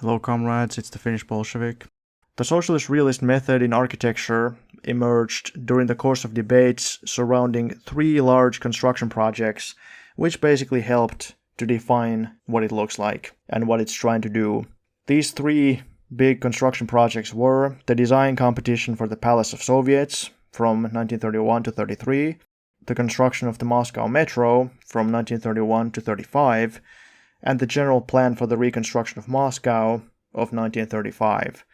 Hello comrades, it's the Finnish Bolshevik. The socialist realist method in architecture emerged during the course of debates surrounding three large construction projects, which basically helped to define what it looks like and what it's trying to do. These three big construction projects were the design competition for the Palace of Soviets from 1931 to 33, the construction of the Moscow Metro from 1931 to 35, and the general plan for the reconstruction of Moscow of 1935.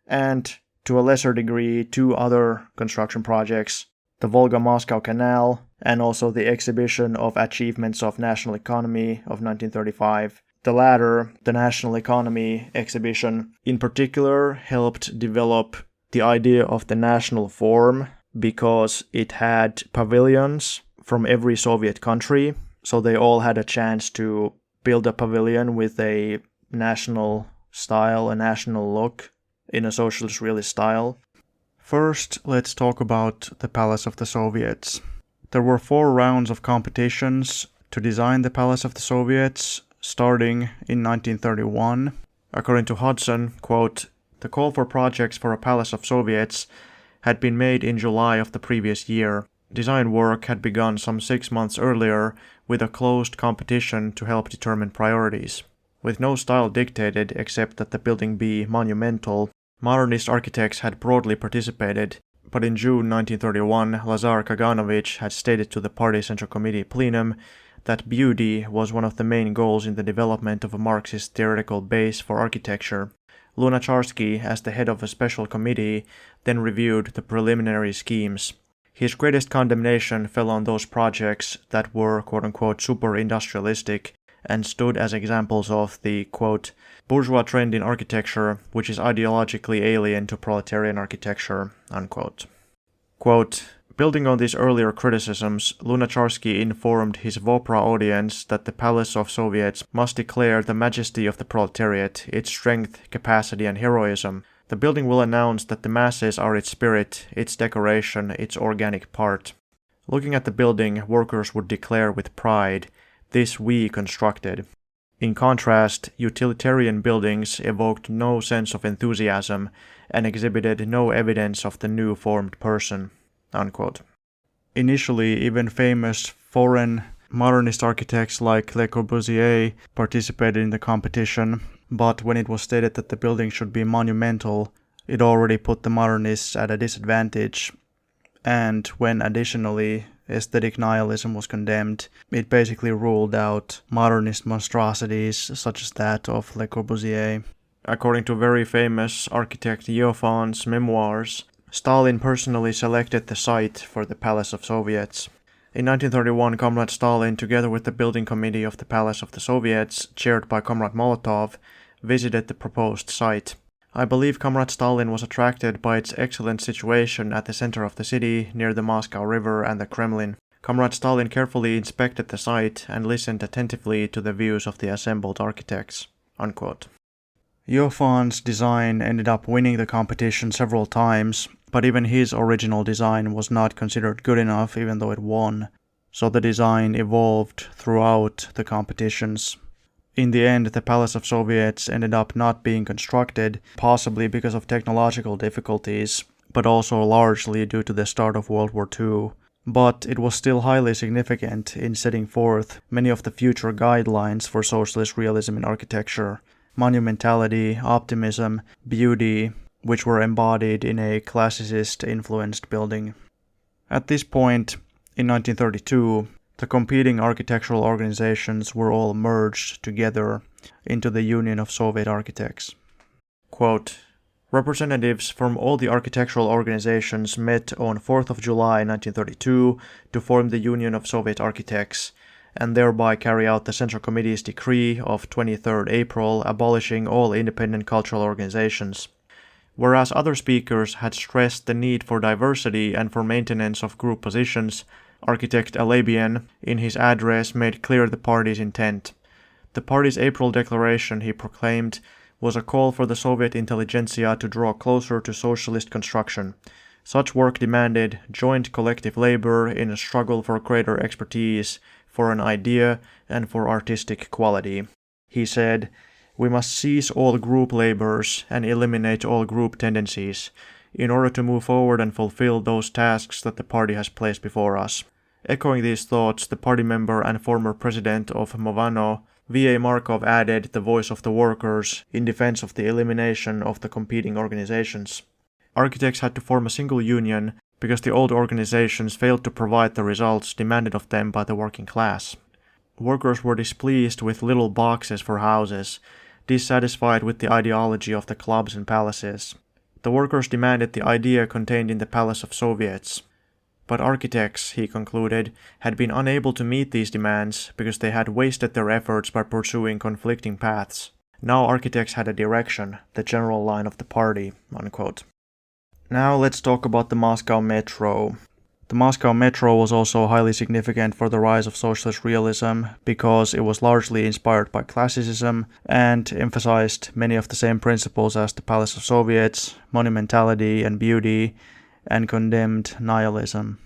And to a lesser degree, two other construction projects, the Volga-Moscow Canal and also the Exhibition of Achievements of National Economy of 1935. The latter, the National Economy exhibition, in particular helped develop the idea of the national form because it had pavilions from every Soviet country, so they all had a chance to build a pavilion with a national style, a national look, in a socialist realist style. First, let's talk about the Palace of the Soviets. There were 4 rounds of competitions to design the Palace of the Soviets, starting in 1931. According to Hudson, quote, "The call for projects for a Palace of Soviets had been made in July of the previous year. Design work had begun some 6 months earlier with a closed competition to help determine priorities. With no style dictated except that the building be monumental, modernist architects had broadly participated, but in June 1931 Lazar Kaganovich had stated to the Party Central Committee plenum that beauty was one of the main goals in the development of a Marxist theoretical base for architecture. Lunacharsky, as the head of a special committee, then reviewed the preliminary schemes. His greatest condemnation fell on those projects that were quote-unquote super-industrialistic and stood as examples of the, quote, bourgeois trend in architecture, which is ideologically alien to proletarian architecture, unquote." Quote, "Building on these earlier criticisms, Lunacharsky informed his Vopra audience that the Palace of Soviets must declare the majesty of the proletariat, its strength, capacity, and heroism. The building will announce that the masses are its spirit, its decoration, its organic part. Looking at the building, workers would declare with pride, 'This we constructed.' In contrast, utilitarian buildings evoked no sense of enthusiasm and exhibited no evidence of the new formed person." Unquote. Initially, even famous foreign modernist architects like Le Corbusier participated in the competition, but when it was stated that the building should be monumental, it already put the modernists at a disadvantage. And when additionally aesthetic nihilism was condemned, it basically ruled out modernist monstrosities such as that of Le Corbusier. According to very famous architect Iofan's memoirs, Stalin personally selected the site for the Palace of Soviets. In 1931, Comrade Stalin, together with the building committee of the Palace of the Soviets, chaired by Comrade Molotov, visited the proposed site. I believe Comrade Stalin was attracted by its excellent situation at the center of the city, near the Moscow River and the Kremlin. Comrade Stalin carefully inspected the site and listened attentively to the views of the assembled architects." Unquote. Iofan's design ended up winning the competition several times, but even his original design was not considered good enough even though it won, so the design evolved throughout the competitions. In the end, the Palace of Soviets ended up not being constructed, possibly because of technological difficulties, but also largely due to the start of World War II. But it was still highly significant in setting forth many of the future guidelines for socialist realism in architecture: monumentality, optimism, beauty, which were embodied in a classicist-influenced building. At this point, in 1932, the competing architectural organizations were all merged together into the Union of Soviet Architects. Quote, "Representatives from all the architectural organizations met on 4th of July 1932 to form the Union of Soviet Architects, and thereby carry out the Central Committee's decree of 23rd April abolishing all independent cultural organizations. Whereas other speakers had stressed the need for diversity and for maintenance of group positions, architect Alabian, in his address, made clear the party's intent. The party's April declaration, he proclaimed, was a call for the Soviet intelligentsia to draw closer to socialist construction. Such work demanded joint collective labor in a struggle for greater expertise, for an idea, and for artistic quality. He said, We must seize all group labors and eliminate all group tendencies in order to move forward and fulfill those tasks that the party has placed before us. Echoing these thoughts, the party member and former president of Movano, V.A. Markov, added the voice of the workers in defense of the elimination of the competing organizations. Architects had to form a single union because the old organizations failed to provide the results demanded of them by the working class. Workers were displeased with little boxes for houses, dissatisfied with the ideology of the clubs and palaces. The workers demanded the idea contained in the Palace of Soviets. But architects, he concluded, had been unable to meet these demands because they had wasted their efforts by pursuing conflicting paths. Now architects had a direction, the general line of the party, unquote. Now let's talk about the Moscow Metro. The Moscow Metro was also highly significant for the rise of Socialist Realism because it was largely inspired by classicism and emphasized many of the same principles as the Palace of Soviets, monumentality and beauty, and condemned nihilism.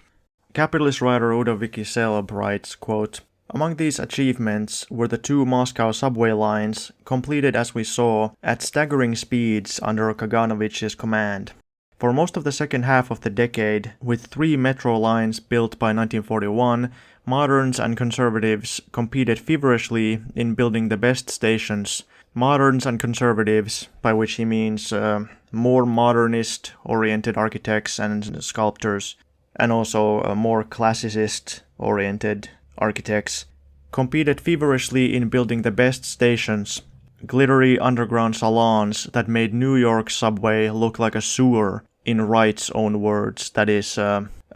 Capitalist writer Udovicki-Selb writes, quote, "Among these achievements were the 2 Moscow subway lines, completed as we saw, at staggering speeds under Kaganovich's command. For most of the second half of the decade, with 3 metro lines built by 1941, moderns and conservatives competed feverishly in building the best stations. Moderns and conservatives, by which he means more modernist-oriented architects and sculptors, and also more classicist-oriented architects, competed feverishly in building the best stations, glittery underground salons that made New York's subway look like a sewer, in Wright's own words, that is,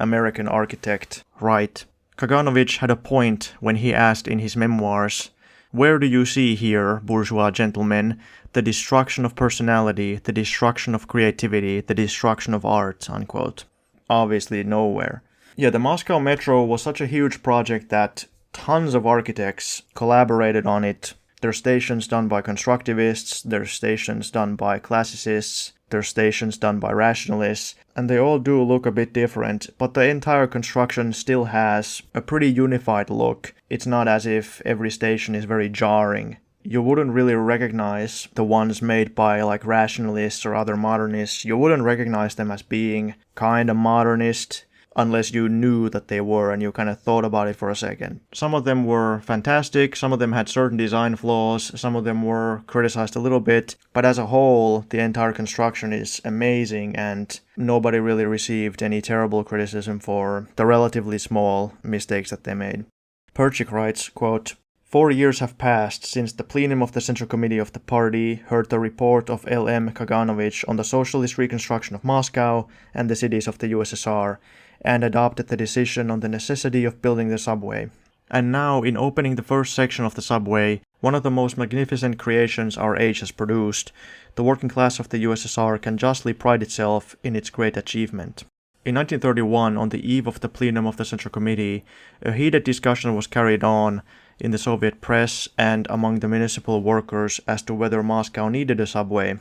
American architect Wright. Kaganovich had a point when he asked in his memoirs, 'Where do you see here, bourgeois gentlemen, the destruction of personality, the destruction of creativity, the destruction of art?' Unquote. Obviously nowhere. Yeah, the Moscow Metro was such a huge project that tons of architects collaborated on it. There are stations done by constructivists, there are stations done by classicists, there are stations done by rationalists, and they all do look a bit different, but the entire construction still has a pretty unified look. It's not as if every station is very jarring. You wouldn't really recognize the ones made by like rationalists or other modernists. You wouldn't recognize them as being kind of modernist unless you knew that they were and you kind of thought about it for a second. Some of them were fantastic, some of them had certain design flaws, some of them were criticized a little bit, but as a whole, the entire construction is amazing and nobody really received any terrible criticism for the relatively small mistakes that they made. Perchik writes, quote, 4 years have passed since the plenum of the Central Committee of the party heard the report of L.M. Kaganovich on the Socialist Reconstruction of Moscow and the cities of the USSR, and adopted the decision on the necessity of building the subway. And now, in opening the first section of the subway, one of the most magnificent creations our age has produced, the working class of the USSR can justly pride itself in its great achievement. In 1931, on the eve of the plenum of the Central Committee, a heated discussion was carried on in the Soviet press and among the municipal workers as to whether Moscow needed a subway.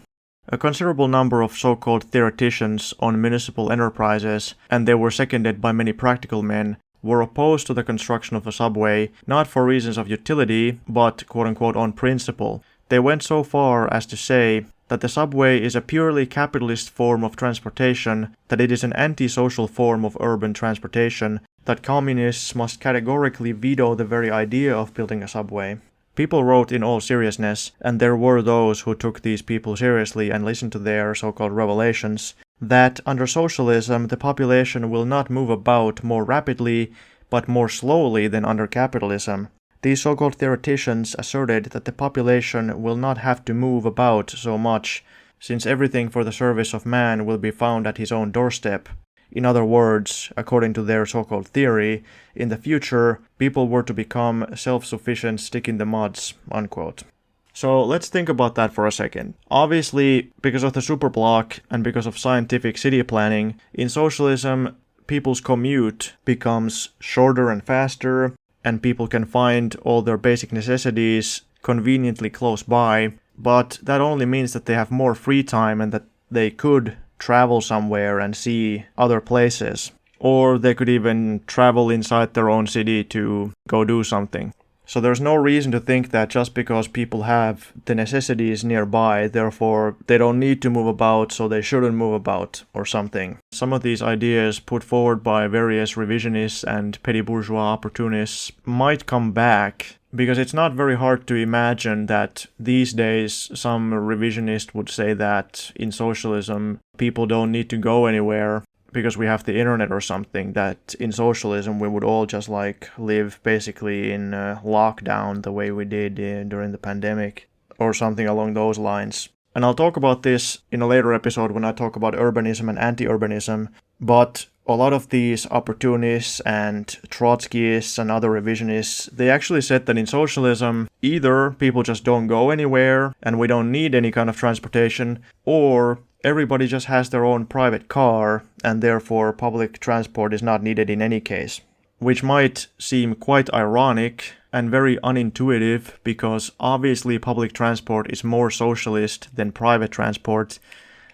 A considerable number of so-called theoreticians on municipal enterprises, and they were seconded by many practical men, were opposed to the construction of a subway, not for reasons of utility, but quote-unquote on principle. They went so far as to say that the subway is a purely capitalist form of transportation, that it is an anti-social form of urban transportation, that communists must categorically veto the very idea of building a subway. People wrote in all seriousness, and there were those who took these people seriously and listened to their so-called revelations, that under socialism the population will not move about more rapidly, but more slowly than under capitalism. These so-called theoreticians asserted that the population will not have to move about so much, since everything for the service of man will be found at his own doorstep. In other words, according to their so-called theory, in the future, people were to become self-sufficient stick-in-the-muds, unquote. So let's think about that for a second. Obviously, because of the superblock and because of scientific city planning, in socialism, people's commute becomes shorter and faster, and people can find all their basic necessities conveniently close by, but that only means that they have more free time and that they could travel somewhere and see other places. Or they could even travel inside their own city to go do something. So there's no reason to think that just because people have the necessities nearby, therefore they don't need to move about, so they shouldn't move about or something. Some of these ideas put forward by various revisionists and petty bourgeois opportunists might come back, because it's not very hard to imagine that these days some revisionist would say that in socialism people don't need to go anywhere because we have the internet or something, that in socialism we would all just like live basically in lockdown the way we did during the pandemic or something along those lines. And I'll talk about this in a later episode when I talk about urbanism and anti-urbanism, but a lot of these opportunists and Trotskyists and other revisionists, they actually said that in socialism, either people just don't go anywhere and we don't need any kind of transportation, or everybody just has their own private car and therefore public transport is not needed in any case. Which might seem quite ironic and very unintuitive, because obviously public transport is more socialist than private transport,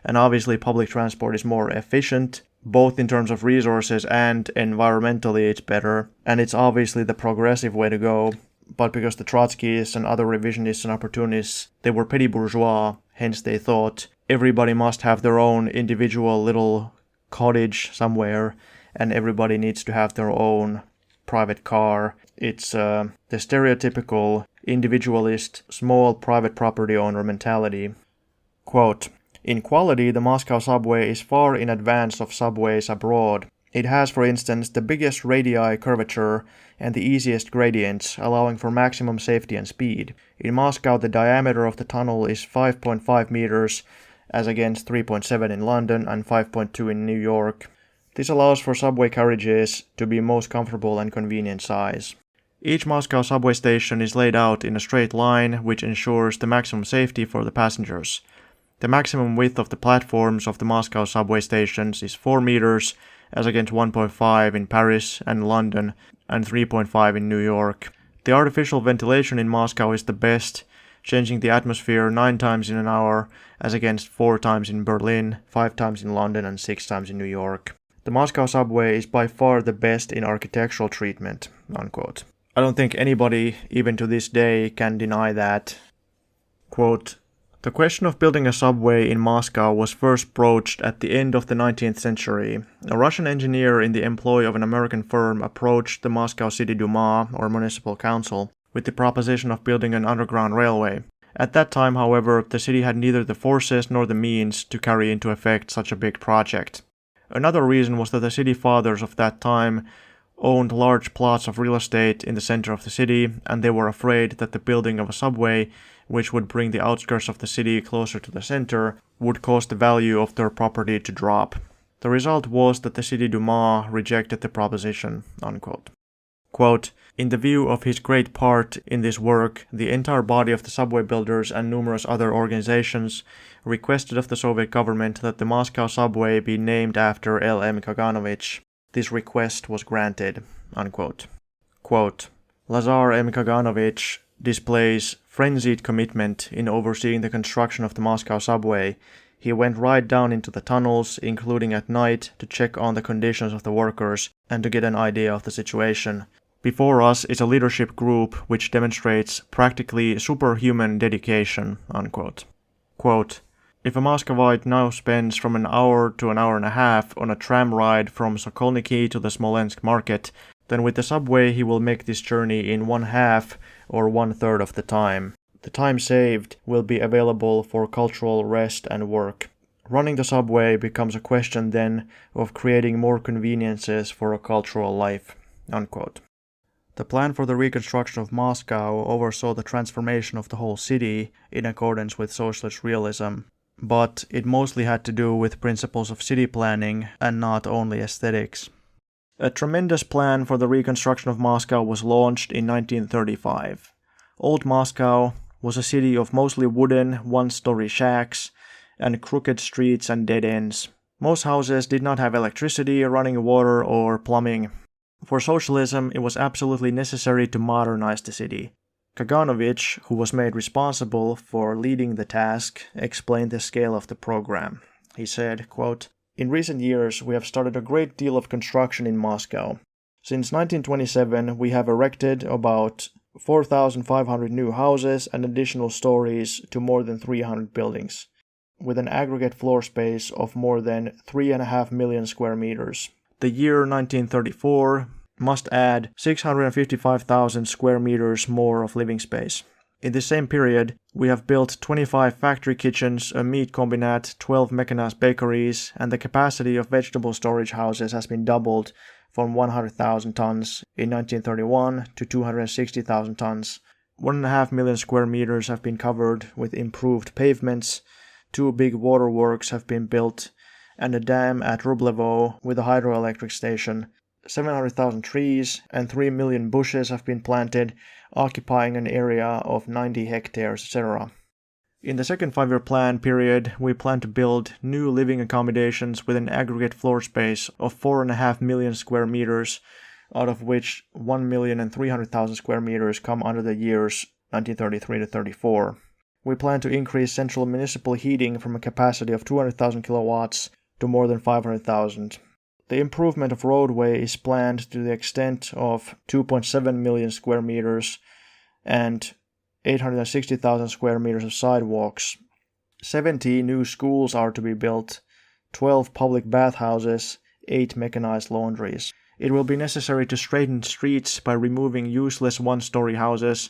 and obviously public transport is more efficient, both in terms of resources and environmentally it's better, and it's obviously the progressive way to go. But because the Trotskyists and other revisionists and opportunists, they were petty bourgeois, hence they thought everybody must have their own individual little cottage somewhere, and everybody needs to have their own private car. It's the stereotypical individualist, small private property owner mentality. Quote, "In quality, the Moscow subway is far in advance of subways abroad. It has, for instance, the biggest radii curvature and the easiest gradients, allowing for maximum safety and speed. In Moscow, the diameter of the tunnel is 5.5 meters, as against 3.7 in London and 5.2 in New York. This allows for subway carriages to be most comfortable and convenient size. Each Moscow subway station is laid out in a straight line, which ensures the maximum safety for the passengers. The maximum width of the platforms of the Moscow subway stations is 4 meters, as against 1.5 in Paris and London and 3.5 in New York. The artificial ventilation in Moscow is the best, changing the atmosphere 9 times in an hour, as against 4 times in Berlin, 5 times in London and 6 times in New York. The Moscow subway is by far the best in architectural treatment." Unquote. I don't think anybody, even to this day, can deny that. Quote, "The question of building a subway in Moscow was first broached at the end of the 19th century. A Russian engineer in the employ of an American firm approached the Moscow City Duma, or municipal council, with the proposition of building an underground railway. At that time, however, the city had neither the forces nor the means to carry into effect such a big project. Another reason was that the city fathers of that time owned large plots of real estate in the center of the city, and they were afraid that the building of a subway, which would bring the outskirts of the city closer to the center, would cause the value of their property to drop. The result was that the City Duma rejected the proposition." Unquote. Quote, "In the view of his great part in this work, the entire body of the subway builders and numerous other organizations requested of the Soviet government that the Moscow subway be named after L.M. Kaganovich. This request was granted." Unquote. Quote, "Lazar M. Kaganovich displays frenzied commitment in overseeing the construction of the Moscow subway. He went right down into the tunnels, including at night, to check on the conditions of the workers and to get an idea of the situation. Before us is a leadership group which demonstrates practically superhuman dedication." Unquote. Quote, "If a Muscovite now spends from an hour to an hour and a half on a tram ride from Sokolniki to the Smolensk market, then with the subway he will make this journey in 1/2 or 1/3 of the time. The time saved will be available for cultural rest and work. Running the subway becomes a question then of creating more conveniences for a cultural life." Unquote. The plan for the reconstruction of Moscow oversaw the transformation of the whole city in accordance with Socialist Realism, but it mostly had to do with principles of city planning and not only aesthetics. A tremendous plan for the reconstruction of Moscow was launched in 1935. Old Moscow was a city of mostly wooden, one-story shacks and crooked streets and dead ends. Most houses did not have electricity, running water, or plumbing. For socialism, it was absolutely necessary to modernize the city. Kaganovich, who was made responsible for leading the task, explained the scale of the program. He said, quote, "In recent years, we have started a great deal of construction in Moscow. Since 1927, we have erected about 4,500 new houses and additional stories to more than 300 buildings, with an aggregate floor space of more than 3.5 million square meters. The year 1934 must add 655,000 square meters more of living space. In the same period, we have built 25 factory kitchens, a meat combinat, 12 mechanized bakeries, and the capacity of vegetable storage houses has been doubled from 100,000 tons in 1931 to 260,000 tons. 1.5 million square meters have been covered with improved pavements, 2 big waterworks have been built, and a dam at Rublevo with a hydroelectric station. 700,000 trees and 3 million bushes have been planted, occupying an area of 90 hectares, etc. In the second 5-year plan period, we plan to build new living accommodations with an aggregate floor space of 4.5 million square meters, out of which 1,300,000 square meters come under the years 1933 to 34. We plan to increase central municipal heating from a capacity of 200,000 kilowatts to more than 500,000. The improvement of roadway is planned to the extent of 2.7 million square meters and 860,000 square meters of sidewalks. 70 new schools are to be built, 12 public bathhouses, 8 mechanized laundries. It will be necessary to straighten streets by removing useless one-story houses.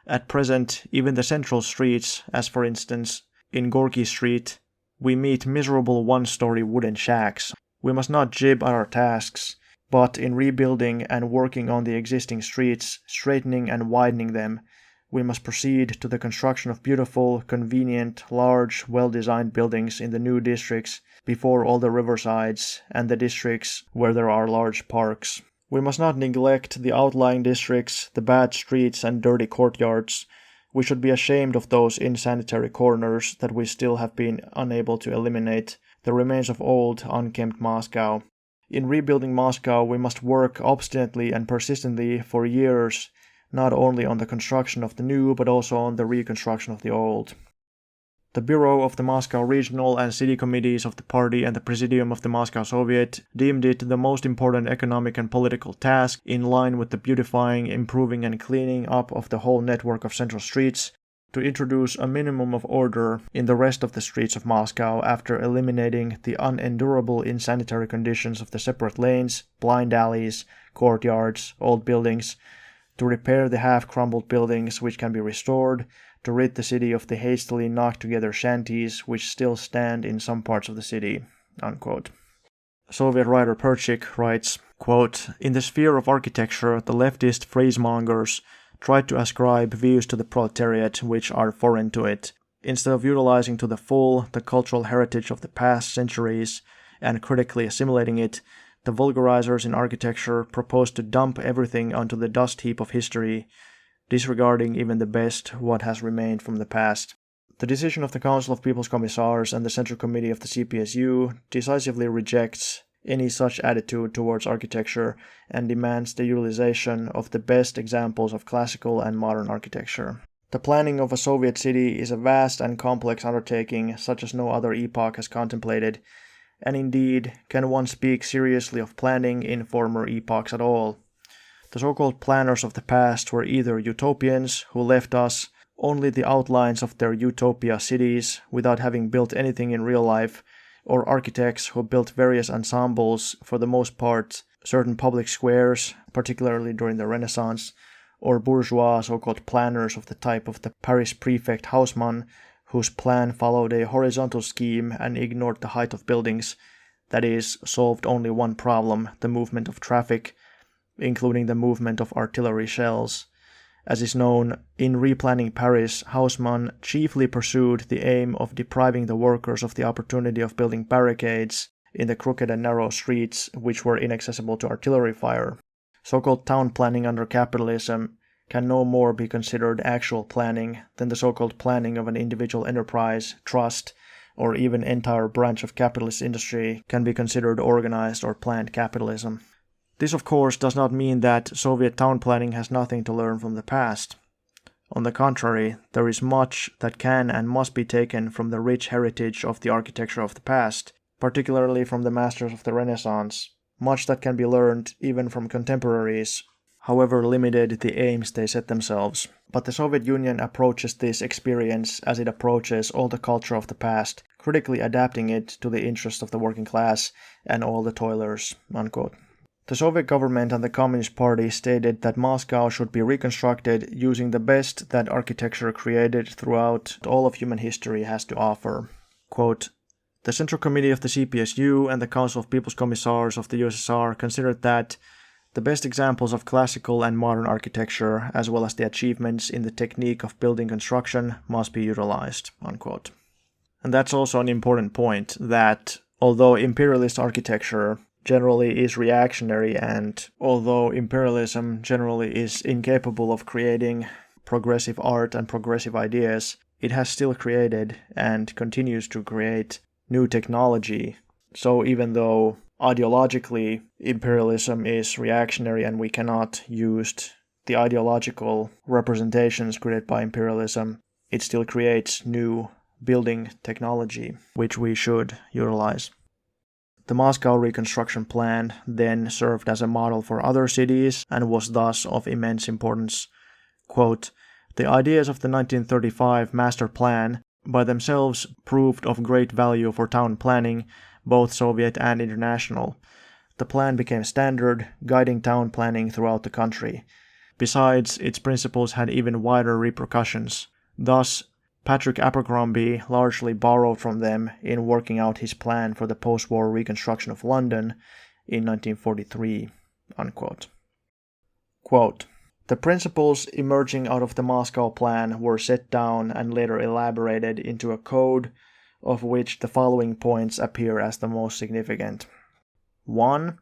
At present, even the central streets, as for instance in Gorky Street, we meet miserable one-story wooden shacks. We must not jib at our tasks, but in rebuilding and working on the existing streets, straightening and widening them, we must proceed to the construction of beautiful, convenient, large, well-designed buildings in the new districts before all the riversides and the districts where there are large parks. We must not neglect the outlying districts, the bad streets and dirty courtyards. We should be ashamed of those insanitary corners that we still have been unable to eliminate, the remains of old, unkempt Moscow. In rebuilding Moscow, we must work obstinately and persistently for years, not only on the construction of the new, but also on the reconstruction of the old. The Bureau of the Moscow Regional and City Committees of the Party and the Presidium of the Moscow Soviet deemed it the most important economic and political task, in line with the beautifying, improving and cleaning up of the whole network of central streets, to introduce a minimum of order in the rest of the streets of Moscow after eliminating the unendurable insanitary conditions of the separate lanes, blind alleys, courtyards, old buildings, to repair the half-crumbled buildings which can be restored, to rid the city of the hastily knocked-together shanties which still stand in some parts of the city." Unquote. Soviet writer Perchik writes, quote, "In the sphere of architecture, the leftist phrasemongers tried to ascribe views to the proletariat which are foreign to it. Instead of utilizing to the full the cultural heritage of the past centuries and critically assimilating it, the vulgarizers in architecture proposed to dump everything onto the dust heap of history, disregarding even the best what has remained from the past. The decision of the Council of People's Commissars and the Central Committee of the CPSU decisively rejects any such attitude towards architecture and demands the utilization of the best examples of classical and modern architecture. The planning of a Soviet city is a vast and complex undertaking such as no other epoch has contemplated, and indeed, can one speak seriously of planning in former epochs at all? The so-called planners of the past were either utopians who left us only the outlines of their utopia cities without having built anything in real life, or architects who built various ensembles, for the most part certain public squares, particularly during the Renaissance, or bourgeois so-called planners of the type of the Paris prefect Haussmann, whose plan followed a horizontal scheme and ignored the height of buildings, that is, solved only one problem, the movement of traffic, including the movement of artillery shells. As is known, in replanning Paris, Haussmann chiefly pursued the aim of depriving the workers of the opportunity of building barricades in the crooked and narrow streets which were inaccessible to artillery fire. So-called town planning under capitalism can no more be considered actual planning than the so-called planning of an individual enterprise, trust, or even entire branch of capitalist industry can be considered organized or planned capitalism. This, of course, does not mean that Soviet town planning has nothing to learn from the past. On the contrary, there is much that can and must be taken from the rich heritage of the architecture of the past, particularly from the masters of the Renaissance, much that can be learned even from contemporaries. however limited the aims they set themselves. But the Soviet Union approaches this experience as it approaches all the culture of the past, critically adapting it to the interests of the working class and all the toilers." Unquote. The Soviet government and the Communist Party stated that Moscow should be reconstructed using the best that architecture created throughout all of human history has to offer. Quote, "The Central Committee of the CPSU and the Council of People's Commissars of the USSR considered that the best examples of classical and modern architecture, as well as the achievements in the technique of building construction, must be utilized." Unquote. And that's also an important point, that although imperialist architecture generally is reactionary, and although imperialism generally is incapable of creating progressive art and progressive ideas, it has still created and continues to create new technology. So even though ideologically imperialism is reactionary and we cannot use the ideological representations created by imperialism, it still creates new building technology, which we should utilize. The Moscow Reconstruction Plan then served as a model for other cities and was thus of immense importance. Quote, "The ideas of the 1935 Master Plan by themselves proved of great value for town planning, both Soviet and international. The plan became standard, guiding town planning throughout the country. Besides, its principles had even wider repercussions. Thus, Patrick Abercrombie largely borrowed from them in working out his plan for the post-war reconstruction of London in 1943. Unquote. Quote, "The principles emerging out of the Moscow Plan were set down and later elaborated into a code, of which the following points appear as the most significant. 1.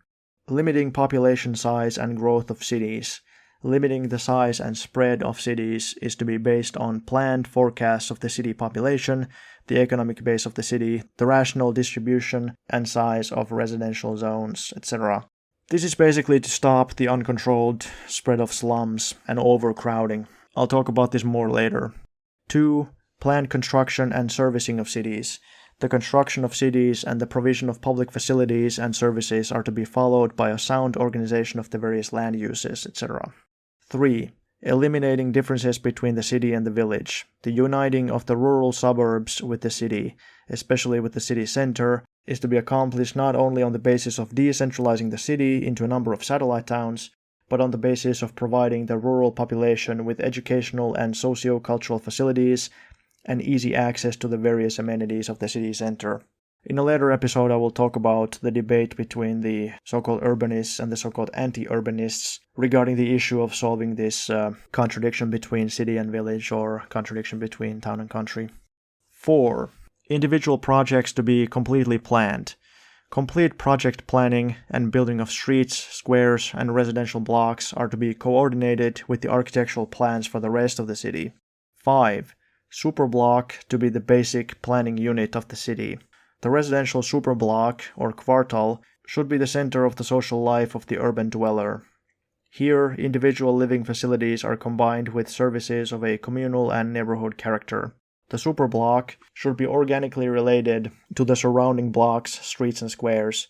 Limiting population size and growth of cities. Limiting the size and spread of cities is to be based on planned forecasts of the city population, the economic base of the city, the rational distribution and size of residential zones, etc. This is basically to stop the uncontrolled spread of slums and overcrowding. I'll talk about this more later. 2. Planned construction and servicing of cities. The construction of cities and the provision of public facilities and services are to be followed by a sound organization of the various land uses, etc. 3. Eliminating differences between the city and the village. The uniting of the rural suburbs with the city, especially with the city center, is to be accomplished not only on the basis of decentralizing the city into a number of satellite towns, but on the basis of providing the rural population with educational and socio-cultural facilities and easy access to the various amenities of the city center. In a later episode, I will talk about the debate between the so-called urbanists and the so-called anti-urbanists regarding the issue of solving this contradiction between city and village, or contradiction between town and country. 4. Individual projects to be completely planned. Complete project planning and building of streets, squares, and residential blocks are to be coordinated with the architectural plans for the rest of the city. 5. Superblock to be the basic planning unit of the city. The residential superblock, or kvartal, should be the center of the social life of the urban dweller. Here, individual living facilities are combined with services of a communal and neighborhood character. The superblock should be organically related to the surrounding blocks, streets, and squares.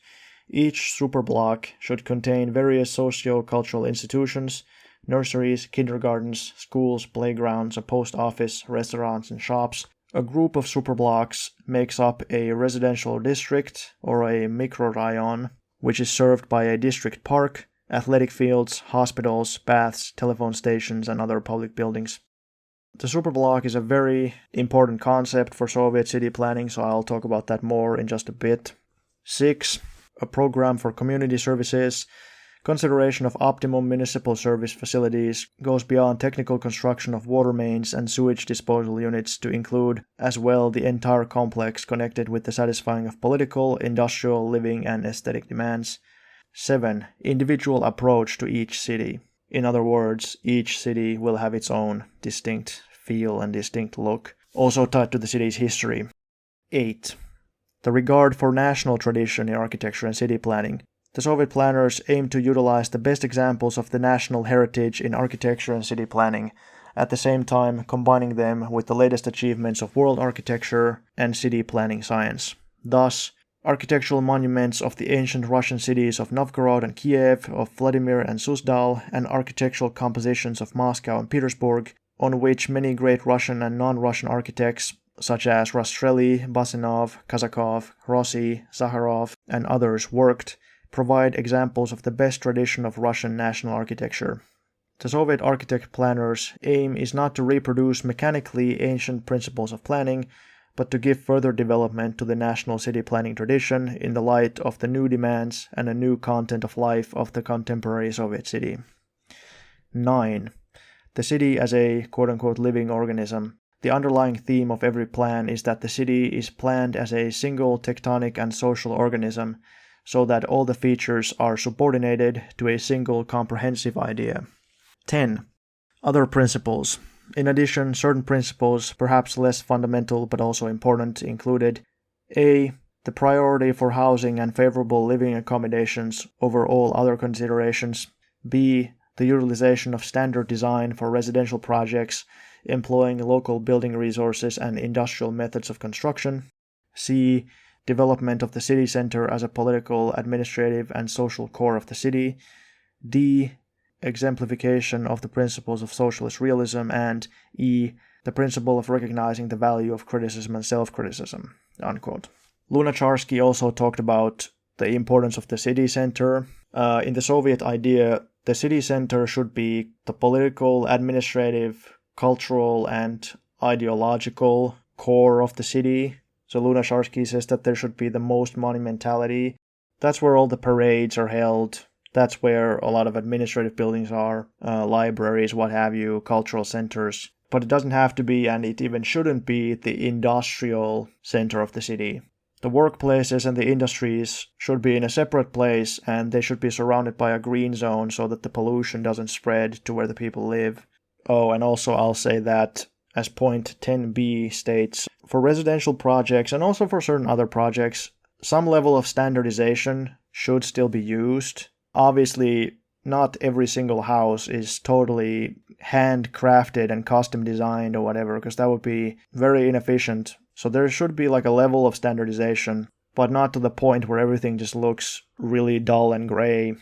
Each superblock should contain various socio-cultural institutions, nurseries, kindergartens, schools, playgrounds, a post office, restaurants, and shops. A group of superblocks makes up a residential district, or a mikrorayon, which is served by a district park, athletic fields, hospitals, baths, telephone stations, and other public buildings. The superblock is a very important concept for Soviet city planning, so I'll talk about that more in just a bit. 6. A program for community services. Consideration of optimum municipal service facilities goes beyond technical construction of water mains and sewage disposal units to include as well the entire complex connected with the satisfying of political, industrial, living, and aesthetic demands. 7. Individual approach to each city. In other words, each city will have its own distinct feel and distinct look, also tied to the city's history. 8. The regard for national tradition in architecture and city planning. The Soviet planners aimed to utilize the best examples of the national heritage in architecture and city planning, at the same time combining them with the latest achievements of world architecture and city planning science. Thus, architectural monuments of the ancient Russian cities of Novgorod and Kiev, of Vladimir and Suzdal, and architectural compositions of Moscow and Petersburg, on which many great Russian and non-Russian architects, such as Rastrelli, Basinov, Kazakov, Rossi, Zakharov, and others worked, provide examples of the best tradition of Russian national architecture. The Soviet architect-planners' aim is not to reproduce mechanically ancient principles of planning, but to give further development to the national city planning tradition in the light of the new demands and a new content of life of the contemporary Soviet city. 9. The city as a quote-unquote living organism. The underlying theme of every plan is that the city is planned as a single tectonic and social organism, so that all the features are subordinated to a single comprehensive idea. 10. Other principles. In addition, certain principles, perhaps less fundamental but also important, included a. The priority for housing and favorable living accommodations over all other considerations. B. The utilization of standard design for residential projects, employing local building resources and industrial methods of construction. C. Development of the city center as a political, administrative, and social core of the city. D. Exemplification of the principles of Socialist Realism, and E. The principle of recognizing the value of criticism and self-criticism." Unquote. Lunacharsky also talked about the importance of the city center. In the Soviet idea, the city center should be the political, administrative, cultural, and ideological core of the city. So Lunacharsky says that there should be the most monumentality. That's where all the parades are held. That's where a lot of administrative buildings are, libraries, what have you, cultural centers. But it doesn't have to be, and it even shouldn't be, the industrial center of the city. The workplaces and the industries should be in a separate place, and they should be surrounded by a green zone so that the pollution doesn't spread to where the people live. Oh, and also I'll say that, as point 10b states, for residential projects and also for certain other projects, some level of standardization should still be used. Obviously, not every single house is totally handcrafted and custom designed or whatever, because that would be very inefficient. So there should be like a level of standardization, but not to the point where everything just looks really dull and gray.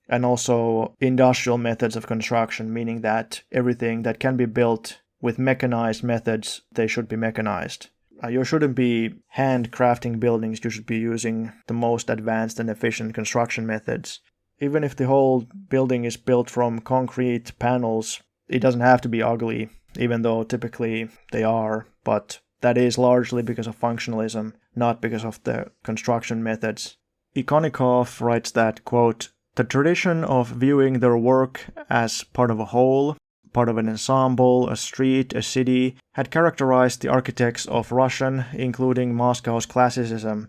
And also industrial methods of construction, meaning that everything that can be built with mechanized methods, they should be mechanized. You shouldn't be handcrafting buildings, you should be using the most advanced and efficient construction methods. Even if the whole building is built from concrete panels, it doesn't have to be ugly, even though typically they are, but that is largely because of functionalism, not because of the construction methods. Ikonnikov writes that, quote, "The tradition of viewing their work as part of a whole, part of an ensemble, a street, a city, had characterized the architects of Russian, including Moscow's classicism.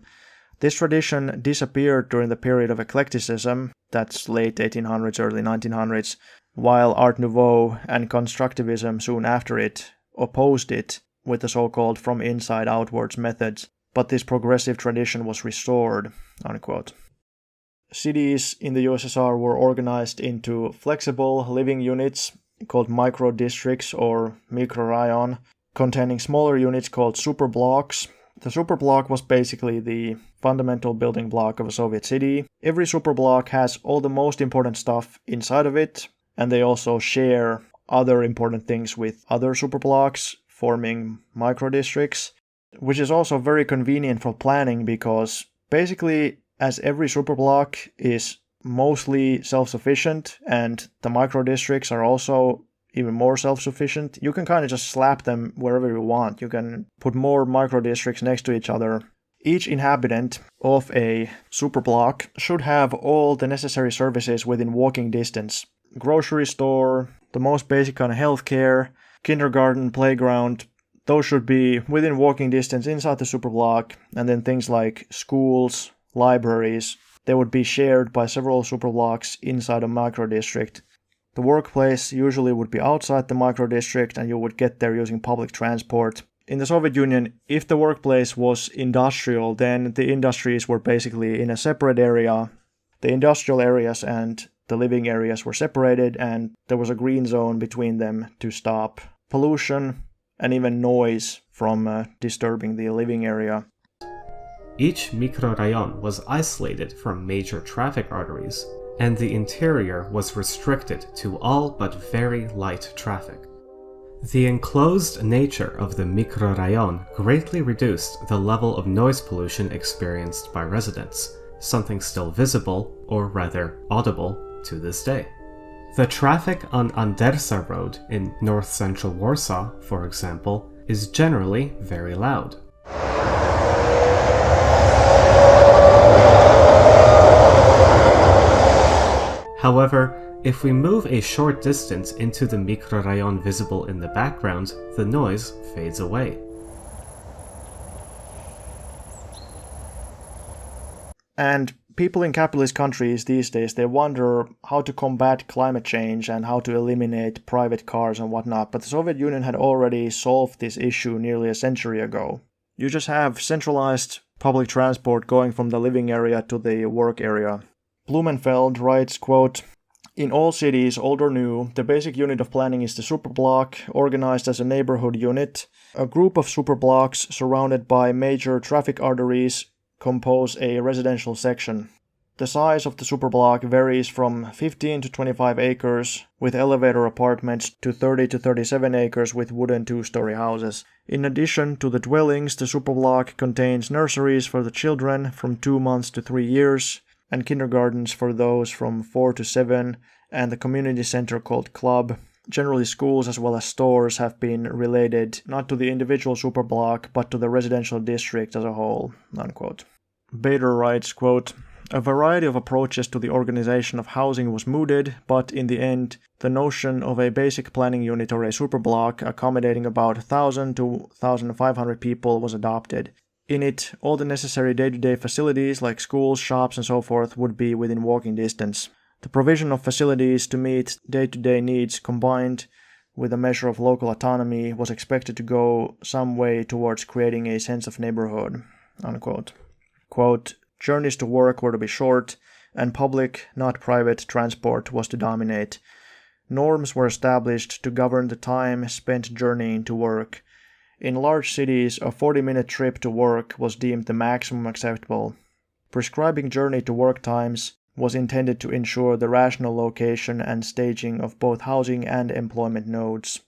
This tradition disappeared during the period of eclecticism, that's late 1800s, early 1900s, while Art Nouveau and constructivism soon after it opposed it with the so-called from inside outwards methods, but this progressive tradition was restored." Unquote. Cities in the USSR were organized into flexible living units called micro-districts or mikrorayon, containing smaller units called superblocks. The superblock was basically the fundamental building block of a Soviet city. Every superblock has all the most important stuff inside of it, and they also share other important things with other superblocks, forming micro-districts, which is also very convenient for planning because basically, as every superblock is mostly self-sufficient and the micro-districts are also even more self-sufficient, you can kind of just slap them wherever you want. You can put more micro-districts next to each other. Each inhabitant of a superblock should have all the necessary services within walking distance. Grocery store, the most basic kind of healthcare, kindergarten, playground, those should be within walking distance inside the superblock, and then things like schools, libraries, they would be shared by several superblocks inside a micro-district. The workplace usually would be outside the micro-district and you would get there using public transport. In the Soviet Union, if the workplace was industrial, then the industries were basically in a separate area. The industrial areas and the living areas were separated, and there was a green zone between them to stop pollution and even noise from disturbing the living area. Each mikrorayon was isolated from major traffic arteries, and the interior was restricted to all but very light traffic. The enclosed nature of the mikrorayon greatly reduced the level of noise pollution experienced by residents, something still visible, or rather audible, to this day. The traffic on Andersa Road in north-central Warsaw, for example, is generally very loud. However, if we move a short distance into the mikrorayon visible in the background, the noise fades away. And people in capitalist countries these days, they wonder how to combat climate change and how to eliminate private cars and whatnot, but the Soviet Union had already solved this issue nearly a century ago. You just have centralized public transport going from the living area to the work area. Blumenfeld writes, quote, "In all cities, old or new, the basic unit of planning is the superblock, organized as a neighborhood unit. A group of superblocks surrounded by major traffic arteries compose a residential section. The size of the superblock varies from 15 to 25 acres with elevator apartments to 30 to 37 acres with wooden two-story houses. In addition to the dwellings, the superblock contains nurseries for the children from 2 months to 3 years, and kindergartens for those from 4 to 7, and the community center called Club. Generally, schools as well as stores have been related not to the individual superblock, but to the residential district as a whole." Unquote. Bader writes, quote, "A variety of approaches to the organization of housing was mooted, but in the end, the notion of a basic planning unit or a superblock accommodating about 1,000 to 1,500 people was adopted. In it, all the necessary day-to-day facilities like schools, shops, and so forth would be within walking distance. The provision of facilities to meet day-to-day needs combined with a measure of local autonomy was expected to go some way towards creating a sense of neighborhood." Unquote. Quote, "Journeys to work were to be short, and public, not private, transport was to dominate. Norms were established to govern the time spent journeying to work. In large cities, a 40-minute trip to work was deemed the maximum acceptable. Prescribing journey to work times was intended to ensure the rational location and staging of both housing and employment nodes.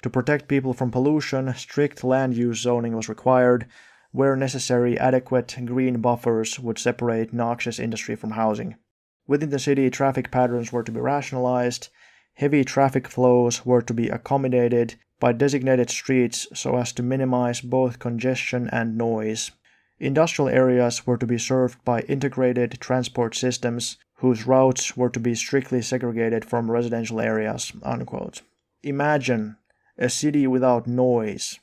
To protect people from pollution, strict land use zoning was required. Where necessary, adequate green buffers would separate noxious industry from housing. Within the city, traffic patterns were to be rationalized. Heavy traffic flows were to be accommodated by designated streets so as to minimize both congestion and noise. Industrial areas were to be served by integrated transport systems whose routes were to be strictly segregated from residential areas." Unquote. Imagine a city without noise.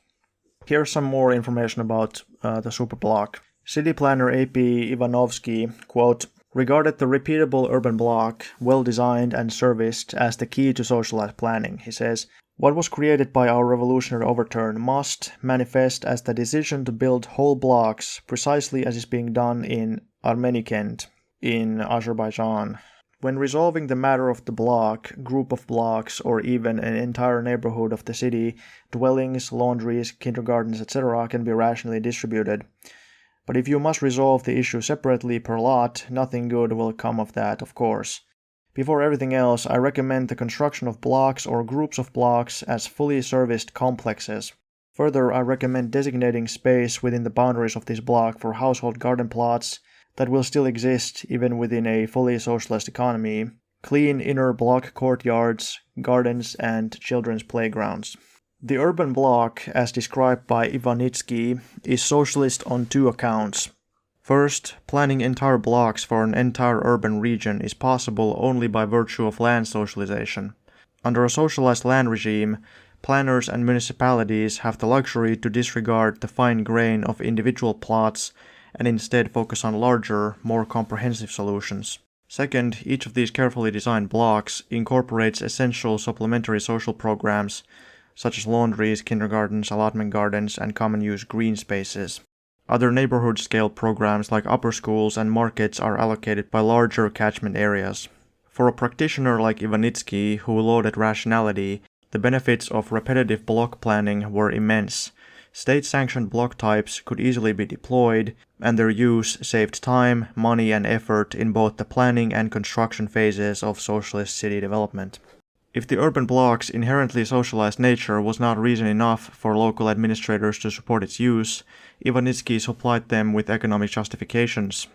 Here's some more information about the superblock. City planner A.P. Ivanovsky, quote, "regarded the repeatable urban block, well designed and serviced, as the key to socialized planning." He says, "What was created by our revolutionary overturn must manifest as the decision to build whole blocks, precisely as is being done in Armenikent, in Azerbaijan. When resolving the matter of the block, group of blocks, or even an entire neighborhood of the city, dwellings, laundries, kindergartens, etc. can be rationally distributed. But if you must resolve the issue separately per lot, nothing good will come of that, of course. Before everything else, I recommend the construction of blocks or groups of blocks as fully serviced complexes. Further, I recommend designating space within the boundaries of this block for household garden plots that will still exist even within a fully socialist economy, clean inner block courtyards, gardens, and children's playgrounds." The urban block, as described by Ivanitsky, is socialist on two accounts. First, planning entire blocks for an entire urban region is possible only by virtue of land socialization. Under a socialized land regime, planners and municipalities have the luxury to disregard the fine grain of individual plots and instead focus on larger, more comprehensive solutions. Second, each of these carefully designed blocks incorporates essential supplementary social programs such as laundries, kindergartens, allotment gardens, and common-use green spaces. Other neighborhood-scale programs like upper schools and markets are allocated by larger catchment areas. For a practitioner like Ivanitsky, who lauded rationality, the benefits of repetitive block planning were immense. state-sanctioned block types could easily be deployed, and their use saved time, money, and effort in both the planning and construction phases of socialist city development. If the urban block's inherently socialized nature was not reason enough for local administrators to support its use, Ikonnikov supplied them with economic justifications.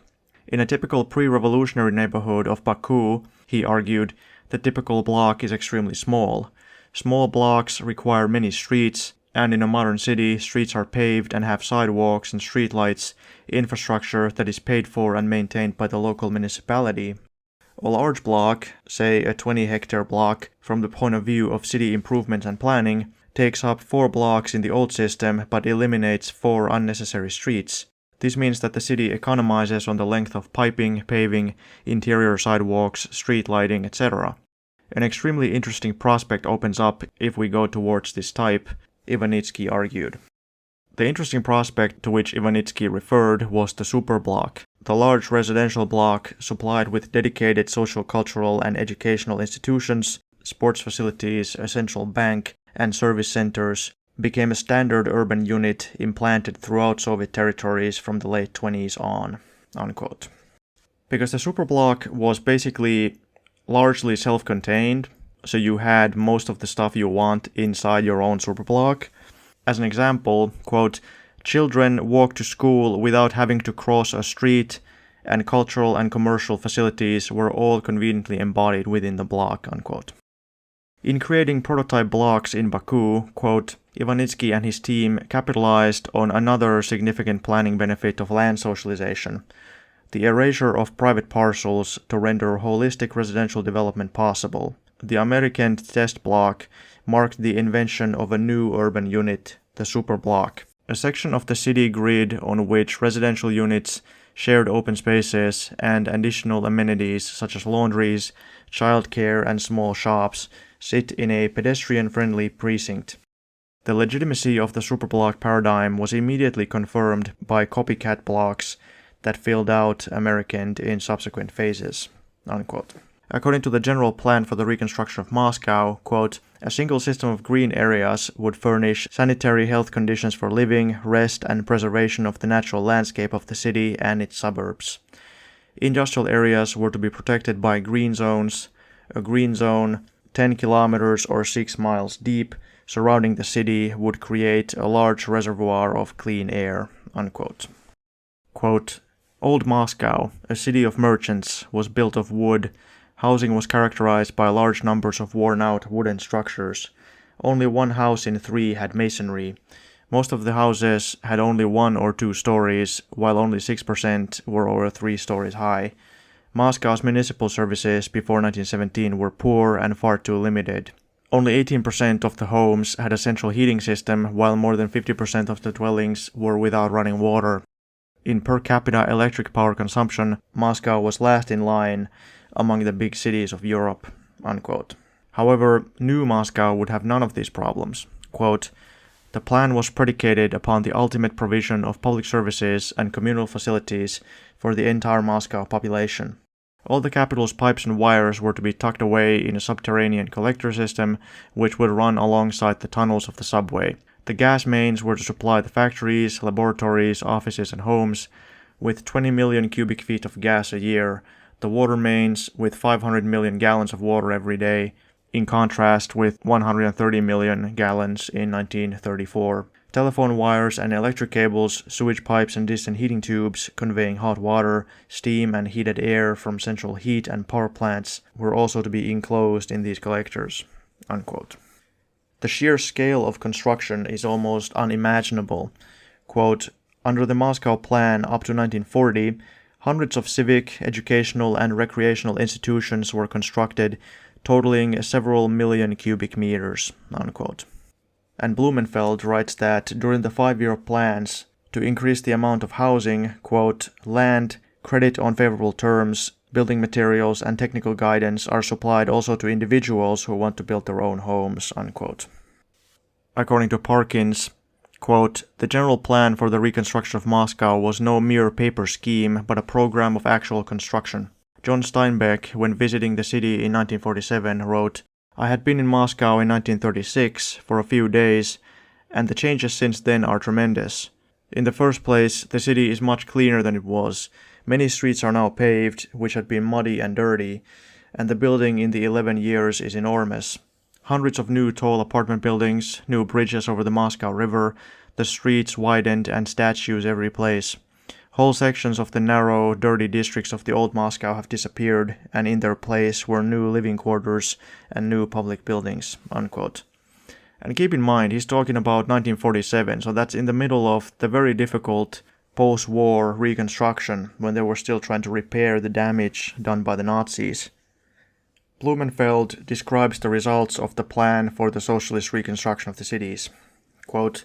In a typical pre-revolutionary neighborhood of Baku, he argued, the typical block is extremely small. Small blocks require many streets, and in a modern city, streets are paved and have sidewalks and streetlights, infrastructure that is paid for and maintained by the local municipality. A large block, say a 20-hectare block, from the point of view of city improvement and planning, takes up 4 blocks in the old system but eliminates 4 unnecessary streets. This means that the city economizes on the length of piping, paving, interior sidewalks, street lighting, etc. An extremely interesting prospect opens up if we go towards this type, Ikonnikov argued. The interesting prospect to which Ikonnikov referred was the superblock, the large residential block supplied with dedicated social, cultural, and educational institutions, sports facilities, a central bank, and service centers, became a standard urban unit implanted throughout Soviet territories from the late 20s on, unquote. Because the superblock was basically largely self-contained, so you had most of the stuff you want inside your own superblock. As an example, quote, children walk to school without having to cross a street, and cultural and commercial facilities were all conveniently embodied within the block, unquote. In creating prototype blocks in Baku, quote, Ikonnikov and his team capitalized on another significant planning benefit of land socialization, the erasure of private parcels to render holistic residential development possible. The American test block marked the invention of a new urban unit, the superblock, a section of the city grid on which residential units, shared open spaces, and additional amenities such as laundries, childcare, and small shops sit in a pedestrian-friendly precinct. The legitimacy of the superblock paradigm was immediately confirmed by copycat blocks that filled out American in subsequent phases, unquote. According to the general plan for the reconstruction of Moscow, quote, a single system of green areas would furnish sanitary health conditions for living, rest, and preservation of the natural landscape of the city and its suburbs. Industrial areas were to be protected by green zones. A green zone 10 kilometers or 6 miles deep surrounding the city would create a large reservoir of clean air, unquote. Quote, Old Moscow, a city of merchants, was built of wood. Housing was characterized by large numbers of worn-out wooden structures. Only one house in 3 had masonry. Most of the houses had only 1 or 2 stories, while only 6% were over 3 stories high. Moscow's municipal services before 1917 were poor and far too limited. Only 18% of the homes had a central heating system, while more than 50% of the dwellings were without running water. In per capita electric power consumption, Moscow was last in line among the big cities of Europe, unquote. However, new Moscow would have none of these problems. Quote, the plan was predicated upon the ultimate provision of public services and communal facilities for the entire Moscow population. All the capital's pipes and wires were to be tucked away in a subterranean collector system which would run alongside the tunnels of the subway. The gas mains were to supply the factories, laboratories, offices, and homes with 20 million cubic feet of gas a year, the water mains with 500 million gallons of water every day, in contrast with 130 million gallons in 1934. Telephone wires and electric cables, sewage pipes and distant heating tubes conveying hot water, steam and heated air from central heat and power plants were also to be enclosed in these collectors, unquote. The sheer scale of construction is almost unimaginable. Quote, under the Moscow Plan up to 1940, hundreds of civic, educational, and recreational institutions were constructed, totaling several million cubic meters, unquote. And Blumenfeld writes that during the 5-year plans, to increase the amount of housing, quote, land, credit on favorable terms, building materials, and technical guidance are supplied also to individuals who want to build their own homes, unquote. According to Parkins, quote, the general plan for the reconstruction of Moscow was no mere paper scheme, but a program of actual construction. John Steinbeck, when visiting the city in 1947, wrote, I had been in Moscow in 1936 for a few days, and the changes since then are tremendous. In the first place, the city is much cleaner than it was. Many streets are now paved, which had been muddy and dirty, and the building in the 11 years is enormous. Hundreds of new tall apartment buildings, new bridges over the Moscow River, the streets widened and statues every place. Whole sections of the narrow, dirty districts of the old Moscow have disappeared, and in their place were new living quarters and new public buildings." Unquote. And keep in mind, he's talking about 1947, so that's in the middle of the very difficult post-war reconstruction, when they were still trying to repair the damage done by the Nazis. Blumenfeld describes the results of the plan for the socialist reconstruction of the cities. Quote,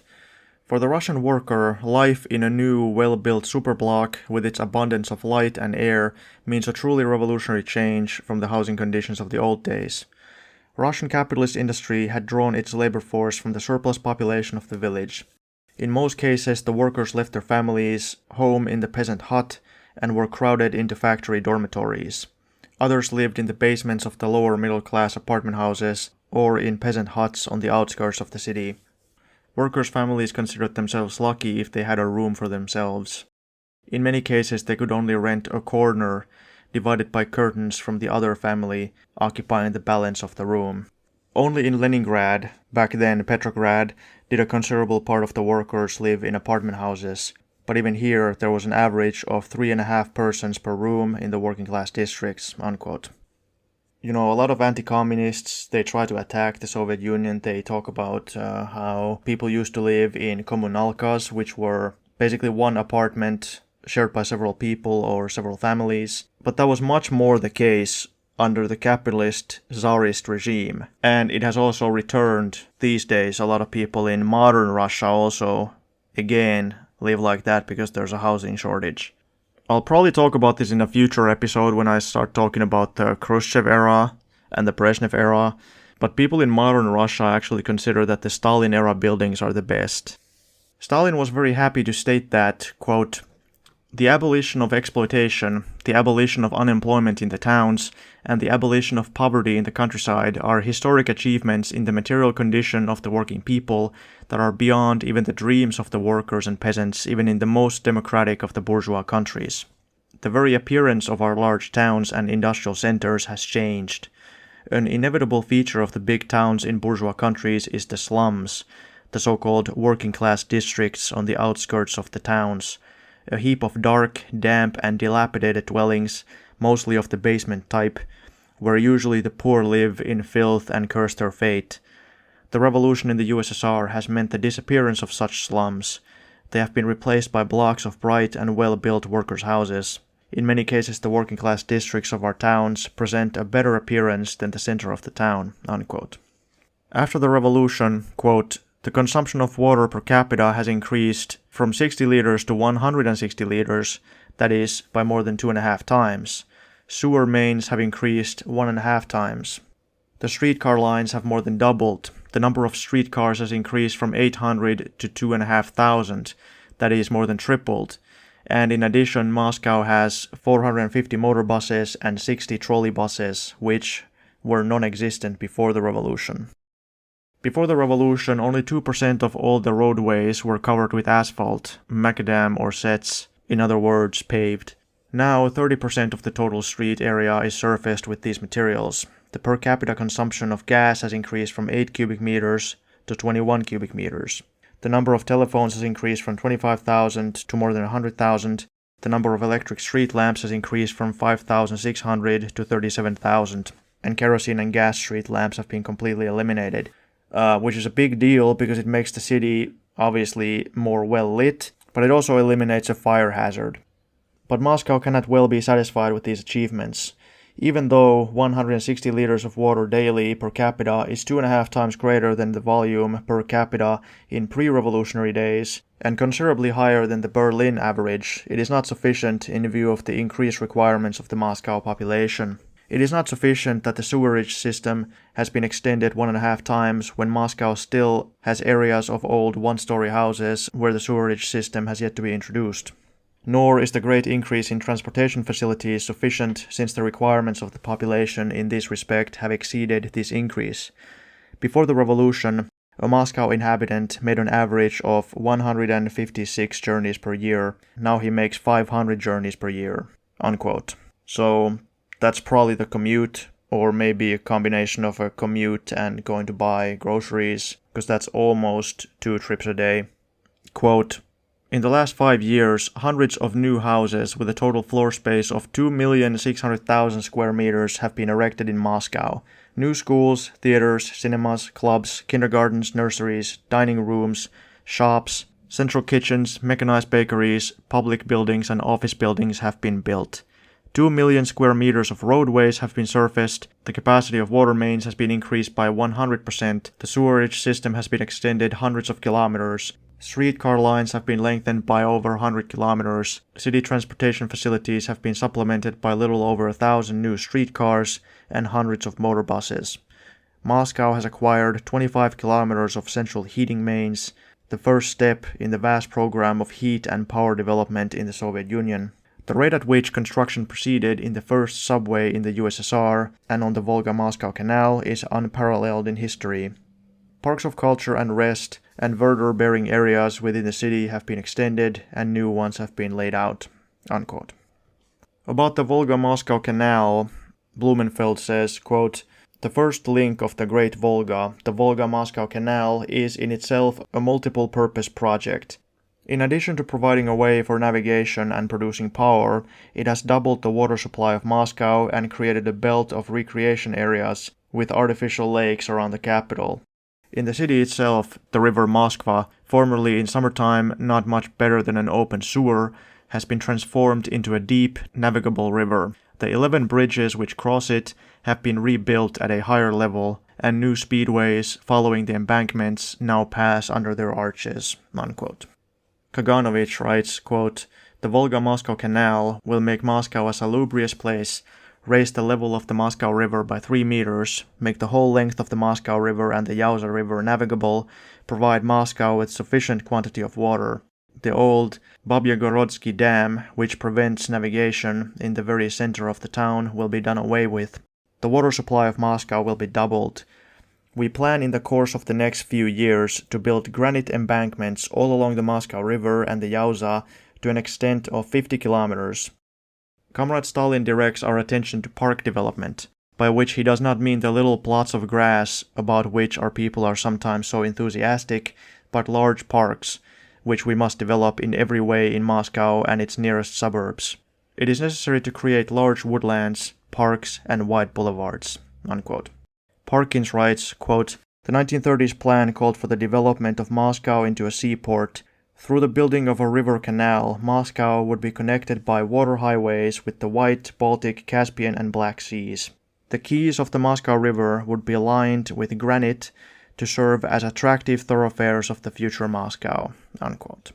"For the Russian worker, life in a new, well-built superblock with its abundance of light and air means a truly revolutionary change from the housing conditions of the old days. Russian capitalist industry had drawn its labor force from the surplus population of the village. In most cases, the workers left their families home in the peasant hut and were crowded into factory dormitories. Others lived in the basements of the lower middle-class apartment houses or in peasant huts on the outskirts of the city. Workers' families considered themselves lucky if they had a room for themselves. In many cases, they could only rent a corner divided by curtains from the other family, occupying the balance of the room. Only in Leningrad, back then Petrograd, did a considerable part of the workers live in apartment houses, but even here there was an average of 3.5 persons per room in the working-class districts." Unquote. You know, a lot of anti-communists, they try to attack the Soviet Union. They talk about how people used to live in kommunalkas, which were basically one apartment shared by several people or several families. But that was much more the case under the capitalist Tsarist regime. And it has also returned these days. A lot of people in modern Russia also, again, live like that because there's a housing shortage. I'll probably talk about this in a future episode when I start talking about the Khrushchev era and the Brezhnev era, but people in modern Russia actually consider that the Stalin era buildings are the best. Stalin was very happy to state that, quote, "The abolition of exploitation, the abolition of unemployment in the towns, and the abolition of poverty in the countryside are historic achievements in the material condition of the working people that are beyond even the dreams of the workers and peasants, even in the most democratic of the bourgeois countries. The very appearance of our large towns and industrial centers has changed. An inevitable feature of the big towns in bourgeois countries is the slums, the so-called working-class districts on the outskirts of the towns, a heap of dark, damp, and dilapidated dwellings, mostly of the basement type, where usually the poor live in filth and curse their fate. The revolution in the USSR has meant the disappearance of such slums. They have been replaced by blocks of bright and well-built workers' houses. In many cases, the working-class districts of our towns present a better appearance than the center of the town." Unquote. After the revolution, quote, "The consumption of water per capita has increased from 60 liters to 160 liters, that is, by more than 2.5 times. Sewer mains have increased 1.5 times. The streetcar lines have more than doubled. The number of streetcars has increased from 800 to 2,500, that is, more than tripled. And in addition, Moscow has 450 motor buses and 60 trolley buses, which were non-existent before the revolution. Before the revolution, only 2% of all the roadways were covered with asphalt, macadam or setts, in other words, paved. Now 30% of the total street area is surfaced with these materials. The per capita consumption of gas has increased from 8 cubic meters to 21 cubic meters. The number of telephones has increased from 25,000 to more than 100,000. The number of electric street lamps has increased from 5,600 to 37,000. And kerosene and gas street lamps have been completely eliminated. Which is a big deal because it makes the city obviously more well lit, but it also eliminates a fire hazard. But Moscow cannot well be satisfied with these achievements. Even though 160 liters of water daily per capita is 2.5 times greater than the volume per capita in pre-revolutionary days, and considerably higher than the Berlin average, it is not sufficient in view of the increased requirements of the Moscow population. It is not sufficient that the sewerage system has been extended 1.5 times when Moscow still has areas of old one-story houses where the sewerage system has yet to be introduced. Nor is the great increase in transportation facilities sufficient, since the requirements of the population in this respect have exceeded this increase. Before the revolution, a Moscow inhabitant made an average of 156 journeys per year. Now he makes 500 journeys per year, unquote. So that's probably the commute, or maybe a combination of a commute and going to buy groceries, because that's almost 2 trips a day. Quote, in the last 5 years, hundreds of new houses with a total floor space of 2,600,000 square meters have been erected in Moscow. New schools, theaters, cinemas, clubs, kindergartens, nurseries, dining rooms, shops, central kitchens, mechanized bakeries, public buildings and office buildings have been built. 2 million square meters of roadways have been surfaced, the capacity of water mains has been increased by 100%, the sewerage system has been extended hundreds of kilometers, streetcar lines have been lengthened by over 100 kilometers, city transportation facilities have been supplemented by little over 1,000 new streetcars and hundreds of motor buses. Moscow has acquired 25 kilometers of central heating mains, the first step in the vast program of heat and power development in the Soviet Union. The rate at which construction proceeded in the first subway in the USSR and on the Volga-Moscow Canal is unparalleled in history. Parks of culture and rest and verdure-bearing areas within the city have been extended and new ones have been laid out, unquote. About the Volga-Moscow Canal, Blumenfeld says, quote, the first link of the Great Volga, the Volga-Moscow Canal, is in itself a multiple-purpose project. In addition to providing a way for navigation and producing power, it has doubled the water supply of Moscow and created a belt of recreation areas with artificial lakes around the capital. In the city itself, the river Moskva, formerly in summertime not much better than an open sewer, has been transformed into a deep, navigable river. The 11 bridges which cross it have been rebuilt at a higher level, and new speedways following the embankments now pass under their arches, unquote. Kaganovich writes, quote, the Volga-Moscow Canal will make Moscow a salubrious place, raise the level of the Moscow River by 3 meters, make the whole length of the Moscow River and the Yauza River navigable, provide Moscow with sufficient quantity of water. The old Babyagorodsky Dam, which prevents navigation in the very center of the town, will be done away with. The water supply of Moscow will be doubled. We plan in the course of the next few years to build granite embankments all along the Moscow River and the Yauza to an extent of 50 kilometers. Comrade Stalin directs our attention to park development, by which he does not mean the little plots of grass about which our people are sometimes so enthusiastic, but large parks, which we must develop in every way in Moscow and its nearest suburbs. It is necessary to create large woodlands, parks, and wide boulevards, unquote. Parkins writes, quote, the 1930s plan called for the development of Moscow into a seaport. Through the building of a river canal, Moscow would be connected by water highways with the White, Baltic, Caspian, and Black Seas. The quays of the Moscow River would be lined with granite to serve as attractive thoroughfares of the future Moscow, unquote.